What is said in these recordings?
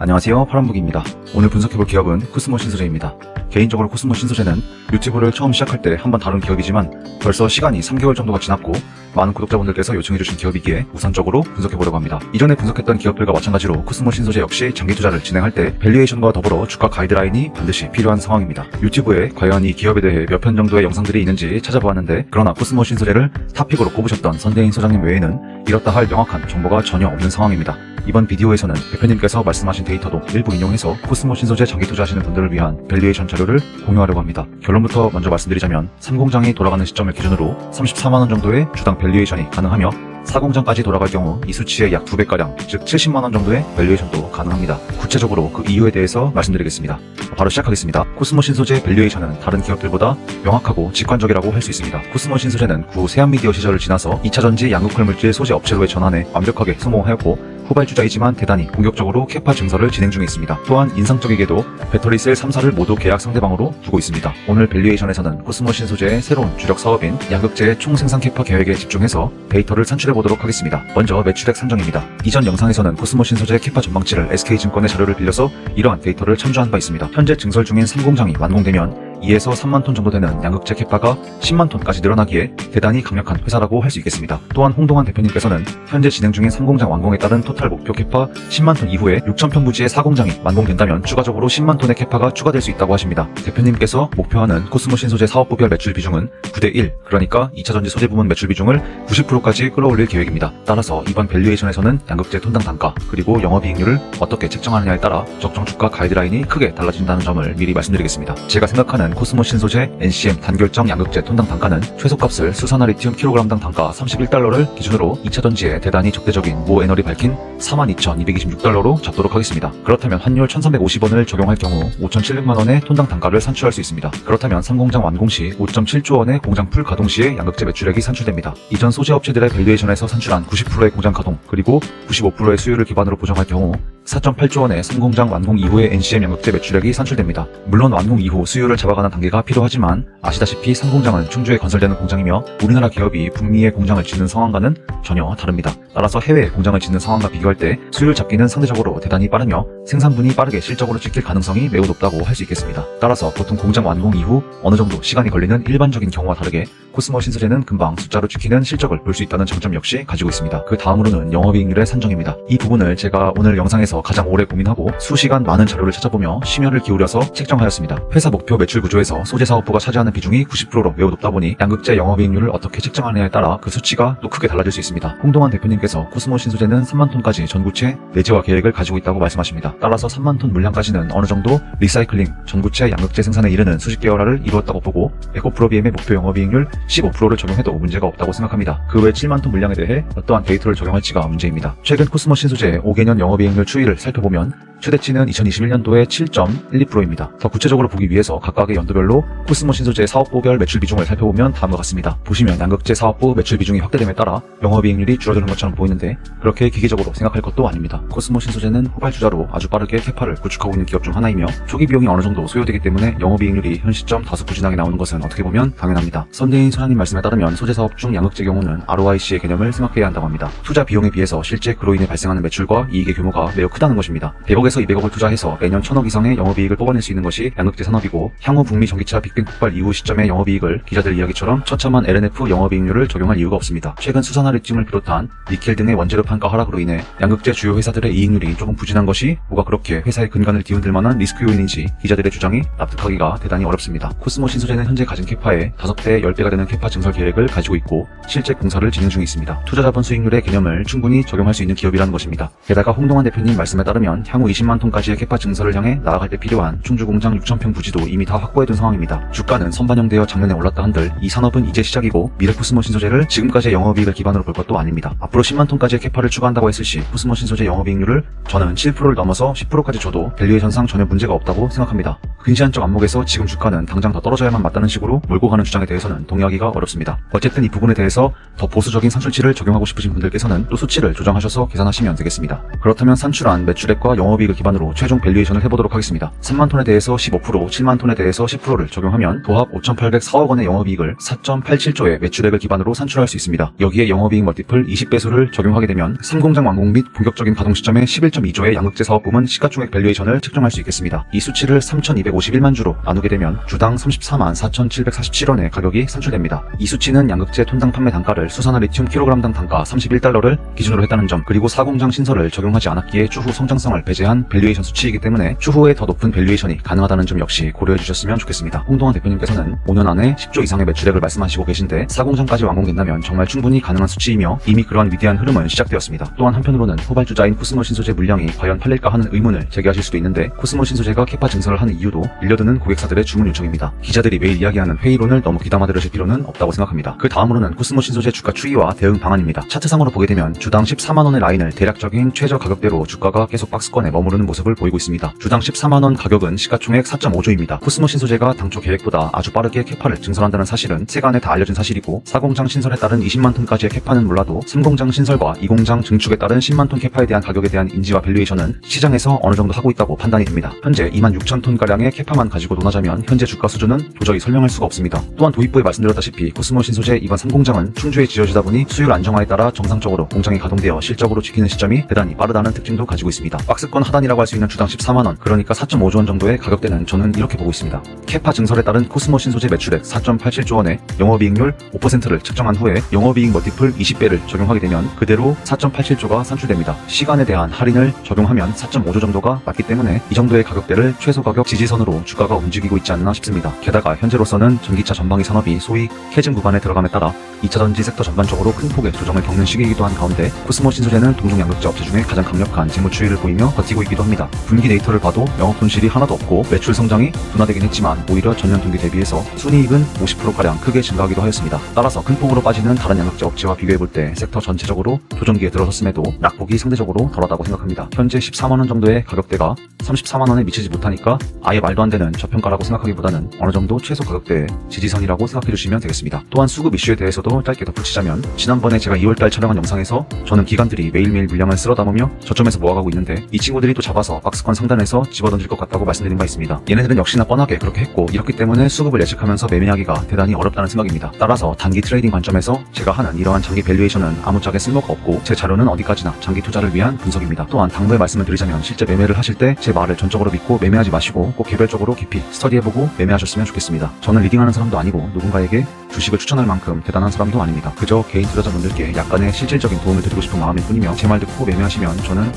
안녕하세요, 파란북입니다. 오늘 분석해볼 기업은 코스모 신소재입니다. 개인적으로 코스모 신소재는 유튜브를 처음 시작할 때 한번 다룬 기업이지만 벌써 시간이 3개월 정도가 지났고 많은 구독자분들께서 요청해주신 기업이기에 우선적으로 분석해보려고 합니다. 이전에 분석했던 기업들과 마찬가지로 코스모 신소재 역시 장기 투자를 진행할 때 밸류에이션과 더불어 주가 가이드라인이 반드시 필요한 상황입니다. 유튜브에 과연 이 기업에 대해 몇 편 정도의 영상들이 있는지 찾아보았는데 그러나 코스모 신소재를 탑픽으로 꼽으셨던 선대인 소장님 외에는 이렇다 할 명확한 정보가 전혀 없는 상황입니다. 이번 비디오에서는 대표님께서 말씀하신 데이터도 일부 인용해서 코스모 신소재 장기 투자하시는 분들을 위한 밸류에이션 자료를 공유하려고 합니다. 결론부터 먼저 말씀드리자면 3공장이 돌아가는 시점을 기준으로 34만원 정도의 주당 밸류에이션이 가능하며 4공장까지 돌아갈 경우 이 수치의 약 2배가량, 즉 70만원 정도의 밸류에이션도 가능합니다. 구체적으로 그 이유에 대해서 말씀드리겠습니다. 바로 시작하겠습니다. 코스모 신소재 밸류에이션은 다른 기업들보다 명확하고 직관적이라고 할 수 있습니다. 코스모 신소재는 구 세안미디어 시절을 지나서 2차전지 양극물질 소재 업체로의 전환에 완벽하게 성공하였고 후발주자이지만 대단히 공격적으로 캐파 증설을 진행 중에 있습니다. 또한 인상적이게도 배터리셀 3사를 모두 계약 상대방으로 두고 있습니다. 오늘 밸류에이션에서는 코스모 신소재의 새로운 주력 사업인 양극재의 총생산 캐파 계획에 집중해서 데이터를 산출해보도록 하겠습니다. 먼저 매출액 산정입니다. 이전 영상에서는 코스모 신소재 캐파 전망치를 SK증권의 자료를 빌려서 이러한 데이터를 참조한 바 있습니다. 현재 증설 중인 3공장이 완공되면 2에서 3만톤 정도 되는 양극재 캐파가 10만톤까지 늘어나기에 대단히 강력한 회사라고 할 수 있겠습니다. 또한 홍동환 대표님께서는 현재 진행 중인 3공장 완공에 따른 토탈 목표 캐파 10만톤 이후에 6,000평 부지의 4공장이 완공된다면 추가적으로 10만톤의 캐파가 추가될 수 있다고 하십니다. 대표님께서 목표하는 코스모 신소재 사업부별 매출 비중은 9대1, 그러니까 2차전지 소재 부문 매출 비중을 90%까지 끌어올릴 계획입니다. 따라서 이번 밸류에이션에서는 양극재 톤당 단가 그리고 영업이익률을 어떻게 책정하느냐에 따라 적정 주가 가이드라인이 크게 달라진다는 점을 미리 말씀드리겠습니다. 제가 생각하는 코스모 신소재 NCM 단결정 양극재 톤당 단가는 최소값을 수산화 리튬 킬로그램당 단가 31달러를 기준으로 2차전지에 대단히 적대적인 모 애널이 밝힌 42,226달러로 잡도록 하겠습니다. 그렇다면 환율 1,350원을 적용할 경우 5,700만원의 톤당 단가를 산출할 수 있습니다. 그렇다면 3공장 완공 시 5.7조 원의 공장 풀 가동 시에 양극재 매출액이 산출됩니다. 이전 소재 업체들의 밸류에이션에서 산출한 90%의 공장 가동 그리고 95%의 수요를 기반으로 보정할 경우 4.8조 원의 3공장 완공 이후의 NCM 양극재 매출액이 산출됩니다. 물론 완공 이후 수요를 잡아가는 단계가 필요하지만 아시다시피 3공장은 충주에 건설되는 공장이며 우리나라 기업이 북미에 공장을 짓는 상황과는 전혀 다릅니다. 따라서 해외에 공장을 짓는 상황과 비교할 때 수요를 잡기는 상대적으로 대단히 빠르며 생산분이 빠르게 실적으로 찍힐 가능성이 매우 높다고 할 수 있겠습니다. 따라서 보통 공장 완공 이후 어느 정도 시간이 걸리는 일반적인 경우와 다르게 코스모 신소재는 금방 숫자로 찍히는 실적을 볼 수 있다는 장점 역시 가지고 있습니다. 그 다음으로는 영업이익률의 산정입니다. 이 부분을 제가 오늘 영상에서 가장 오래 고민하고 수시간 많은 자료를 찾아보며 심혈을 기울여서 책정하였습니다. 회사 목표 매출 구조에서 소재 사업부가 차지하는 비중이 90%로 매우 높다 보니 양극재 영업이익률을 어떻게 책정하느냐에 따라 그 수치가 또 크게 달라질 수 있습니다. 홍동환 대표님께서 코스모 신소재는 3만톤까지 전구체 내재화 계획을 가지고 있다고 말씀하십니다. 따라서 3만톤 물량까지는 어느 정도 리사이클링, 전구체 양극재 생산에 이르는 수십 개월화를 이루었다고 보고 에코프로비엠의 목표 영업이익률 15%를 적용해도 문제가 없다고 생각합니다. 그 외 7만톤 물량에 대해 어떠한 데이터를 적용할지가 문제입니다. 최근 코스모 신소재의 5개년 영업이익률 추이를 살펴보면 최대치는 2021년도에 7.12%입니다. 더 구체적으로 보기 위해서 각각의 연도별로 코스모 신소재 사업부별 매출 비중을 살펴보면 다음과 같습니다. 보시면 양극재 사업부 매출 비중이 확대됨에 따라 영업이익률이 줄어드는 것처럼 보이는데 그렇게 기계적으로 생각할 것도 아닙니다. 코스모 신소재는 후발주자로 아주 빠르게 캐파를 구축하고 있는 기업 중 하나이며 초기 비용이 어느 정도 소요되기 때문에 영업이익률이 현 시점 다소 부진하게 나오는 것은 어떻게 보면 당연합니다. 선대인 소장님 말씀에 따르면 소재 사업 중 양극재 경우는 ROIC의 개념을 생각해야 한다고 합니다. 투자 비용에 비해서 실제 그로 인해 발생하는 매출과 이익의 규모가 매우 크다는 것입니다. 100억에서 200억을 투자해서 매년 1,000억 이상의 영업이익을 뽑아낼 수 있는 것이 양극재 산업이고 향후 북미 전기차 빅뱅 폭발 이후 시점의 영업이익을 기자들 이야기처럼 처참한 LNF 영업이익률을 적용할 이유가 없습니다. 최근 수산화 리튬을 비롯한 니켈 등의 원재료 판가 하락으로 인해 양극재 주요 회사들의 이익률이 조금 부진한 것이 뭐가 그렇게 회사의 근간을 뒤흔들 만한 리스크 요인인지 기자들의 주장이 납득하기가 대단히 어렵습니다. 코스모 신소재는 현재 가진 캐파의 5배, 10배가 되는 캐파 증설 계획을 가지고 있고 실제 공사를 진행 중에 있습니다. 투자자본 수익률의 개념을 충분히 적용할 수 있는 기업이라는 것입니다. 게다가 홍동환 대표님 말씀에 따르면 향후 20만 톤까지의 캐파 증설을 향해 나아갈 때 필요한 충주 공장 6,000평 부지도 이미 다 확보해둔 상황입니다. 주가는 선반영되어 작년에 올랐다 한들 이 산업은 이제 시작이고 미래 코스모 신소재를 지금까지의 영업이익을 기반으로 볼 것도 아닙니다. 앞으로 10만 톤까지의 캐파를 추가한다고 했을 시 코스모 신소재 영업이익률을 저는 7%를 넘어서 10%까지 줘도 밸류에이션상 전혀 문제가 없다고 생각합니다. 근시안적 안목에서 지금 주가는 당장 더 떨어져야만 맞다는 식으로 몰고 가는 주장에 대해서는 동의하기가 어렵습니다. 어쨌든 이 부분에 대해서 더 보수적인 산출치를 적용하고 싶으신 분들께서는 또 수치를 조정하셔서 계산하시면 되겠습니다. 그렇다면 산출한 매출액과 영업이익을 영업이익을 기반으로 최종 밸류에이션을 해보도록 하겠습니다. 3만 톤에 대해서 15%, 7만 톤에 대해서 10%를 적용하면 도합 5,804억 원의 영업이익을 4.87조의 매출액을 기반으로 산출할 수 있습니다. 여기에 영업이익 멀티플 20배수를 적용하게 되면 3공장 완공 및 본격적인 가동 시점에 11.2조의 양극재 사업 부문 시가총액 밸류에이션을 측정할 수 있겠습니다. 이 수치를 3,251만 주로 나누게 되면 주당 34만 4,747원의 가격이 산출됩니다. 이 수치는 양극재 톤당 판매 단가를 수산화 리튬 킬로그램당 단가 31달러를 기준으로 했다는 점, 그리고 4공장 신설을 적용하지 않았기에 추후 성장성을 배제한 밸류에이션 수치이기 때문에 추후에 더 높은 밸류에이션이 가능하다는 점 역시 고려해 주셨으면 좋겠습니다. 홍동환 대표님께서는 5년 안에 10조 이상의 매출액을 말씀하시고 계신데 4공장까지 완공된다면 정말 충분히 가능한 수치이며 이미 그러한 위대한 흐름은 시작되었습니다. 또한 한편으로는 후발주자인 코스모 신소재 물량이 과연 팔릴까 하는 의문을 제기하실 수도 있는데 코스모 신소재가 캐파 증설을 하는 이유도 밀려드는 고객사들의 주문 요청입니다. 기자들이 매일 이야기하는 회의론을 너무 귀담아 들으실 필요는 없다고 생각합니다. 그 다음으로는 코스모 신소재 주가 추이와 대응 방안입니다. 차트상으로 보게 되면 주당 14만원의 라인을 대략적인 최저 가격대로 주가가 계속 박스권에 머무르는 모습을 보이고 있습니다. 주당 14만원 가격은 시가총액 4.5조입니다. 코스모 신소재가 당초 계획보다 아주 빠르게 캐파를 증설한다는 사실은 세간에 다 알려진 사실이고 4공장 신설에 따른 20만 톤까지의 캐파는 몰라도 3공장 신설과 2공장 증축에 따른 10만 톤 캐파에 대한 가격에 대한 인지와 밸류에이션은 시장에서 어느 정도 하고 있다고 판단이 됩니다. 현재 2만 6천 톤가량의 캐파만 가지고 논하자면 현재 주가 수준은 도저히 설명할 수가 없습니다. 또한 도입부에 말씀드렸다시피 코스모 신소재 이번 3공장은 충주에 지어지다 보니 수율 안정화에 따라 정상적으로 공장이 가동되어 실적으로 지키는 시점이 대단히 빠르다는 특징도 가지고 있습니다. 박스권 하단이라고 할 수 있는 주당 14만원, 그러니까 4.5조 원 정도의 가격대는 저는 이렇게 보고 있습니다. 캐파 증설에 따른 코스모 신소재 매출액 4.87조 원에 영업이익률 5%를 측정한 후에 영업이익 멀티플 20배를 적용하게 되면 그대로 4.87조가 산출됩니다. 시간에 대한 할인을 적용하면 4.5조 정도가 맞기 때문에 이 정도의 가격대를 최소 가격 지지선으로 주가가 움직이고 있지 않나 싶습니다. 게다가 현재로서는 전기차 전방위 산업이 소위 캐즘 구간에 들어감에 따라 2차 전지 섹터 전반적으로 큰 폭의 조정을 겪는 시기이기도 한 가운데 코스모 신소재는 동종 양극재 업체 중에 가장 강력한 재무 추이를 보이며 버티고 있기도 합니다. 분기 데이터를 봐도 영업 손실이 하나도 없고 매출 성장이 둔화되긴 했지만 오히려 전년 동기 대비해서 순이익은 50%가량 크게 증가하기도 하였습니다. 따라서 큰 폭으로 빠지는 다른 양극재 업체와 비교해볼 때 섹터 전체적으로 조정기에 들어섰음에도 낙폭이 상대적으로 덜하다고 생각합니다. 현재 14만원 정도의 가격대가 34만원에 미치지 못하니까 아예 말도 안 되는 저평가라고 생각하기보다는 어느 정도 최소 가격대의 지지선이라고 생각해 주시면 되겠습니다. 또한 수급 이슈에 대해서도 짧게 덧붙이자면 지난번에 제가 2월달 촬영한 영상에서 저는 기관들이 매일매일 물량을 쓸어 담으며 저점에서 모아가고 있는데 이 친구들이 또 잡아서 박스권 상단에서 집어던질 것 같다고 말씀드린 바 있습니다. 얘네들은 역시나 뻔하게 그렇게 했고 이렇기 때문에 수급을 예측하면서 매매하기가 대단히 어렵다는 생각입니다. 따라서 단기 트레이딩 관점에서 제가 하는 이러한 장기 밸류에이션은 아무짝에 쓸모가 없고 제 자료는 어디까지나 장기 투자를 위한 분석입니다. 또한 당부의 말씀을 드리자면 실제 매매를 하실 때 제 말을 전적으로 믿고 매매하지 마시고 꼭 개별적으로 깊이 스터디해보고 매매하셨으면 좋겠습니다. 저는 리딩하는 사람도 아니고 누군가에게 주식을 추천할 만큼 대단한 사람도 아닙니다. 그저 개인 투자자분들께 약간의 실질적인 도움을 드리고 싶은 마음일 뿐이며 제 말 듣고 매매하시면 저는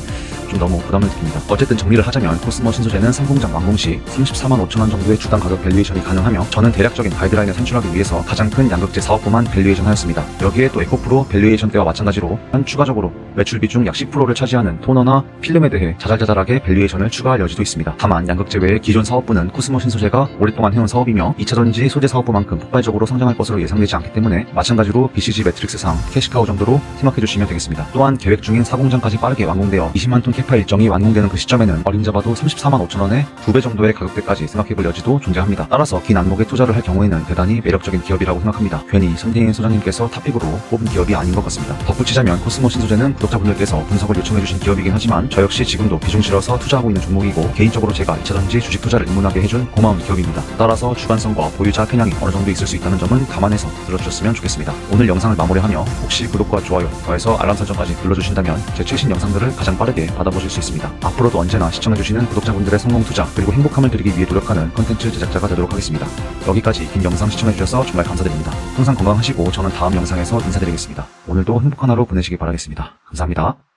좀 너무 부담을 느낍니다. 어쨌든 정리를 하자면 코스모 신소재는 3공장 완공 시 34만 5천원 정도의 주당 가격 밸류에이션이 가능하며 저는 대략적인 가이드라인을 산출하기 위해서 가장 큰 양극재 사업부만 밸류에이션 하였습니다. 여기에 또 에코프로 밸류에이션 때와 마찬가지로 한 추가적으로 매출 비중 약 10%를 차지하는 토너나 필름에 대해 자잘자잘하게 밸류에이션을 추가할 여지도 있습니다. 다만 양극재 외의 기존 사업부는 코스모 신소재가 오랫동안 해온 사업이며 2차전지 소재 사업부만큼 폭발적으로 성장할 것으로 예상되지 않기 때문에 마찬가지로 BCG 매트릭스상 캐시카우 정도로 생각해주시면 되겠습니다. 또한 계획 중인 4공장까지 빠르게 완공되어 20만 톤 캐파 일정이 완공되는 그 시점에는 어림잡아도 34만 5천원에 2배 정도의 가격대까지 생각해볼 여지도 존재합니다. 따라서 긴 안목에 투자를 할 경우에는 대단히 매력적인 기업이라고 생각합니다. 괜히 선대인 소장님께서 탑픽으로 뽑은 기업이 아닌 것 같습니다. 덧붙이자면 코스모 신소재는 구독자분들께서 분석을 요청해주신 기업이긴 하지만 저 역시 지금도 비중 실어서 투자하고 있는 종목이고 개인적으로 제가 2차전지 주식 투자를 입문하게 해준 고마운 기업입니다. 따라서 주관성과 보유자 편향이 어느 정도 있을 수 있다는 점은 감안해서 들어주셨으면 좋겠습니다. 오늘 영상을 마무리하며 혹시 구독과 좋아요 더해서 알람 설정까지 눌러주신다면 제 최신 영상들을 가장 빠르게 받아보실 수 있습니다. 앞으로도 언제나 시청해주시는 구독자분들의 성공 투자 그리고 행복함을 드리기 위해 노력하는 컨텐츠 제작자가 되도록 하겠습니다. 여기까지 긴 영상 시청해주셔서 정말 감사드립니다. 항상 건강하시고 저는 다음 영상에서 인사드리겠습니다. 오늘도 행복한 하루 보내시기 바라겠습니다. 감사합니다.